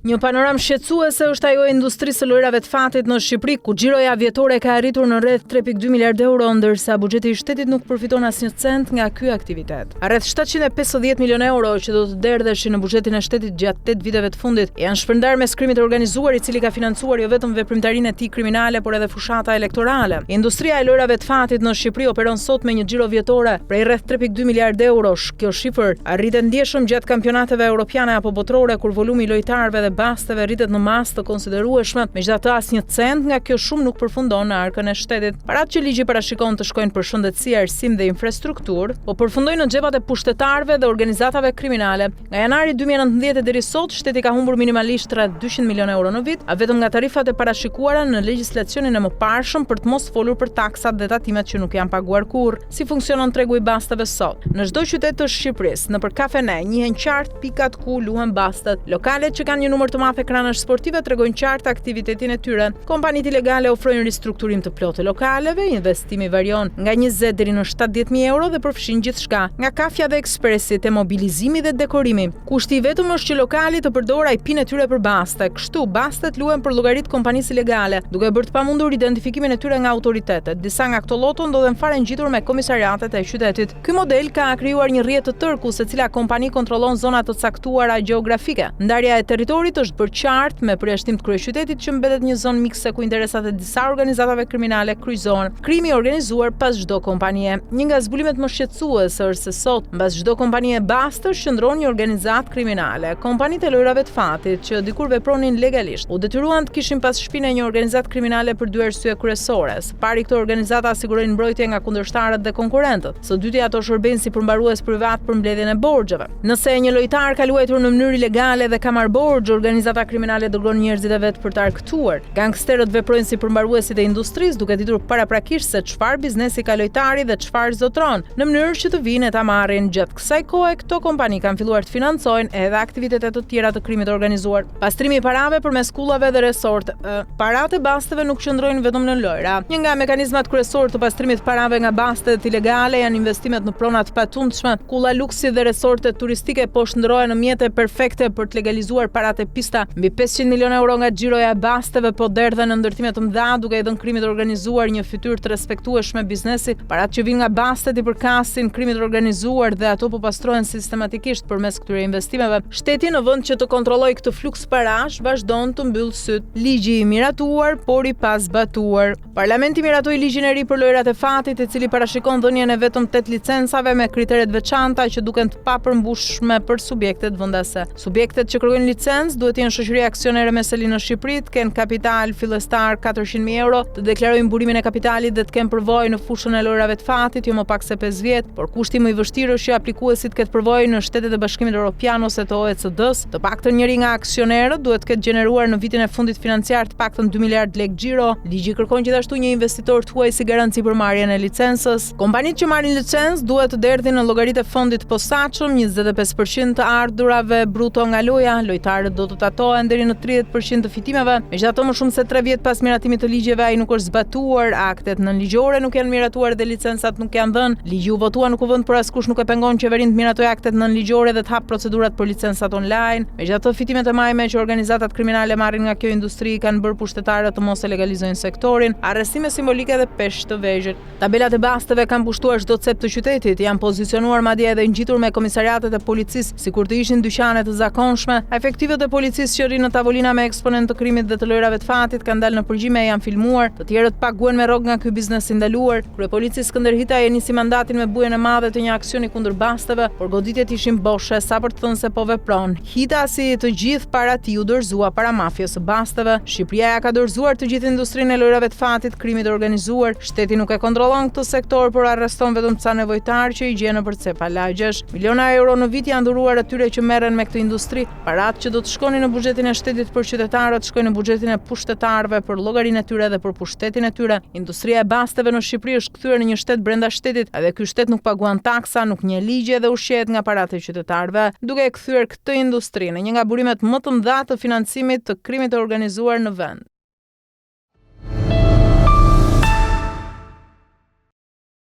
Një panoram shqetësuese është ajo e industrisë së lojrave të fatit në Shqipëri, ku xhiroja vjetore ka arritur në rreth 3.2 miliardë euro, ndërsa buxheti i shtetit nuk përfiton asnjë cent nga ky aktivitet. Rreth 750 milionë euro që do të derdheshin në buxhetin e shtetit gjatë 8 viteve të fundit janë shpërndarë mes krimit të organizuar, i cili ka financuar jo vetëm veprimtarinë e tij kriminale, por edhe fushata elektorale. Industria e lojrave të fatit në Shqipëri operon sot me një xhiro vjetore prej rreth 3.2 miliardë eurosh. Kjo shifër arritet ndjeshëm gjatë kampionateve europiane apo botërore, kur volumi i lojtarëve dhe basteve rritet në masë të konsiderueshme, megjithatë asnjë cent nga kjo shumë nuk përfundon në arkën e shtetit. Paratë që ligji parashikon të shkojnë për shëndetësi, arsim dhe infrastrukturë, po përfundojnë në xhepat e pushtetarëve dhe organizatave kriminale. Nga janari 2019 deri sot, shteti ka humbur minimalisht rreth 200 milionë euro në vit, vetëm nga tarifat e parashikuara në legjislacionin e mëparshëm, për të mos folur për taksat dhe tatimet që nuk janë paguar kurrë. Si funksionon tregu i basteve sot? Në çdo qytet të Shqipërisë, nëpër kafene, njihen qartë pikat ku luhen bastet. Lokalet që kanë një numër të madh ekranash sportive tregojnë qartë aktivitetin e tyre. Kompanitë ilegale ofrojnë ristrukturim të plotë lokaleve, investimi varion nga 20 deri në 70.000 euro dhe përfshin gjithçka, nga kafja dhe ekspresit, e mobilizimi dhe dekorimi. Kushti vetëm është që lokali të përdorë IP-n e tyre për baste. Kështu bastet luhen për llogarit kompanisë ilegale, duke bërë të pamundur identifikimin e tyre nga autoritetet. Disa nga këto loto ndodhen fare ngjitur me komisariatet e qytetit. Ky model ka krijuar një rrjet të tërë ku secila kompani kontrollon zona të caktuara gjeografike. Ndarja e territorit është bërë qartë me përjashtim të kryeqytetit, që mbetet një zonë mikse ku interesat e disa organizatave kriminale kryqëzohen. Krimi i organizuar pas çdo kompanie. Një nga zbulimet më shqetësuese është se sot mbas çdo kompanie bastësh qëndron një organizat kriminale. Kompanitë e lojrave të fatit, që dikur vepronin legalisht, u detyruan të kishin pas shpinë një organizat kriminale për dy arsye kryesore. Së pari, këto organizata sigurojnë mbrojtje nga kundërshtarët dhe konkurrentët. Së dyti, ato shërbejnë si përmbarues privat për mbledhjen e borxheve. Nëse një lojtar ka luajtur në mënyrë ilegale dhe ka marrë borxh, organizata kriminale dërgon njerëzit e vet për të arktuar. Gangsterët veprojnë si përmbaruesit e industrisë, duke ditur paraprakisht se çfarë biznesi ka lojtari dhe çfarë zotron, në mënyrë që të vinë e ta marrin. Gjatë kësaj kohe, këto kompani kanë filluar të financojnë edhe aktivitete të tjera të krimit organizuar. Pastrimi i parave përmes kullave dhe resorte. Paratë e basteve nuk qëndrojnë vetëm në lojra. Një nga mekanizmat kryesorë të pastrimit parave nga bastet ilegale janë investimet në prona të patundshme. Kulla luksi dhe resorte turistike po shndrohen në mjete perfekte për të legalizuar paratë e pista. Mbi 500 milionë euro nga xhiroja e basteve po derdhen në ndërtime të mëdha, duke i dhënë krimit organizuar një fytyrë të respektueshme biznesi. Paratë që vijnë nga bastet i përkasin krimit organizuar dhe ato po pastrohen sistematikisht përmes këtyre investimeve. Shteti, në vend që të kontrollojë këtë fluks parash, vazhdon të mbyll syt. Ligji i miratuar, por i pazbatuar. Parlamenti miratoi ligjin e ri për lojrat e fatit, i cili parashikon dhënien e vetëm 8 licencave me kritere të veçanta që duken të papërmbushme për subjektet vendase. Subjektet që kërkojnë licencë duhet të jenë shoqëri aksionere me seli në Shqipëri, të kenë kapital fillestar 400.000 euro, të deklarojnë burimin e kapitalit dhe të kenë përvojë në fushën e lojrave të fatit jo më pak se 5 vjet, por kushti më i vështirë është që aplikuesit ketë përvojë në shtetet e Bashkimit Evropian ose të OECD-s. Të paktën njëri nga aksionerët duhet të ketë gjeneruar në vitin e fundit financiar të paktën 2 miliardë lekë xhiro. Ligji kërkon gjithashtu një investitor të huaj si garanci për marrjen e licencës. Kompanitë që marrin licencë duhet të derdhin në llogaritë e fondit të posaçëm 25% të ardhurave bruto nga loja. Lojtarët do të tatohen deri në 30% të fitimeve. Megjithatë, më shumë se 3 vjet pas miratimit të ligjeve, ai nuk është zbatuar, aktet nënligjore nuk janë miratuar dhe licencat nuk janë dhënë. Ligji u votua në kuvend, por askush nuk e pengon qeverinë të miratojë aktet nënligjore dhe të hap procedurat për licencat online. Megjithatë, fitimet e majme që organizatat kriminale marrin nga kjo industri kanë bërë pushtetarët të mos e legalizojnë sektorin, arrestime simbolike dhe peshë të vegjël. Tabelat e basteve kanë pushtuar çdo cep të qytetit, janë pozicionuar madje edhe ngjitur me komisariatet e policisë, sikur të ishin dyqane të zakonshme. Efektivët e policisë që rrinë në tavolina me eksponent të krimit dhe të lojrave të fatit kanë dalë në përgjime, janë filmuar. Të tjerët paguhen me rrogë nga ky biznes i ndaluar. Kryepolici Skënder Hitaj e nisi mandatin me bujën e madhe të një aksioni kundër basteve, por goditjet ishin boshe, sa për të thënë se po vepron. Hita, si të gjithë para tij, u dorëzua para mafjes së basteve. Shqipëria ja ka dorëzuar të gjithë industrinë e lojrave të fatit, krimit të organizuar. Shteti nuk e kontrollon këtë sektor, por arreston vetëm ca nevojtar që i gjenë për cepa lagjesh. Miliona euro në vit janë dhuruar atyre që merren me këtë industri. Paratë që do të shkonin në buxhetin e shtetit për qytetarët shkojnë në buxhetin e pushtetarëve për llogarinë e tyre dhe për pushtetin e tyre. Industria e basteve në Shqipëri është kthyer në një shtet brenda shtetit, edhe ky shtet nuk paguan taksa, nuk njeh ligje dhe ushqehet nga paratë e qytetarëve, duke e kthyer këtë industri në një nga burimet më të mëdha të financimit të krimit të organizuar në vend.